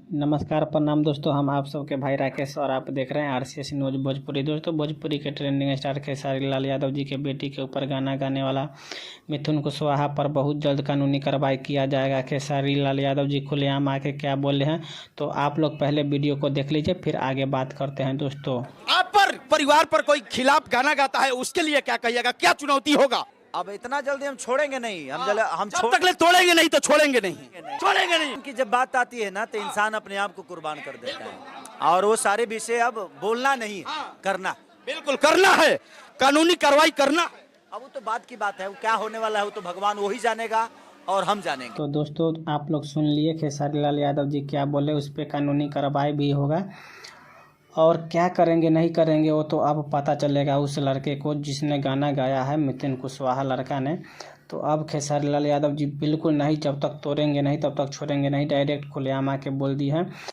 नमस्कार प्रणाम दोस्तों, हम आप सबके भाई राकेश और आप देख रहे हैं आरसीएस न्यूज भोजपुरी। दोस्तों, भोजपुरी के ट्रेंडिंग स्टार खेसारी लाल यादव जी के बेटी के ऊपर गाना गाने वाला मिथुन कुशवाहा पर बहुत जल्द कानूनी कार्रवाई किया जाएगा। खेसारी लाल यादव जी खुलेआम आके क्या बोले हैं, तो आप लोग पहले वीडियो को देख लीजिए, फिर आगे बात करते हैं। दोस्तों, आप पर परिवार पर कोई खिलाफ गाना गाता है, उसके लिए क्या कहिएगा, क्या चुनौती होगा? अब इतना जल्दी हम छोड़ेंगे नहीं। हम जब तक ले तोड़ेंगे नहीं तो छोड़ेंगे नहीं, छोड़ेंगे नहीं। की जब बात आती है ना तो इंसान अपने आप को कुर्बान कर देता है, और वो सारे विषय अब बोलना नहीं है, करना। बिल्कुल करना है, कानूनी कार्रवाई करना। अब वो तो बात की बात है, वो क्या होने वाला है वो तो भगवान वही जानेगा और हम जानेंगे। तो दोस्तों, आप लोग सुन लिए खेसारी लाल यादव जी क्या बोले, उस पर कानूनी कार्रवाई भी होगा। और क्या करेंगे नहीं करेंगे वो तो अब पता चलेगा उस लड़के को जिसने गाना गाया है, मिथुन कुशवाहा लड़का ने। तो अब खेसारी लाल यादव जी बिल्कुल नहीं, जब तक तोड़ेंगे नहीं तब तक छोड़ेंगे नहीं, डायरेक्ट खुलेआम आके बोल दी है।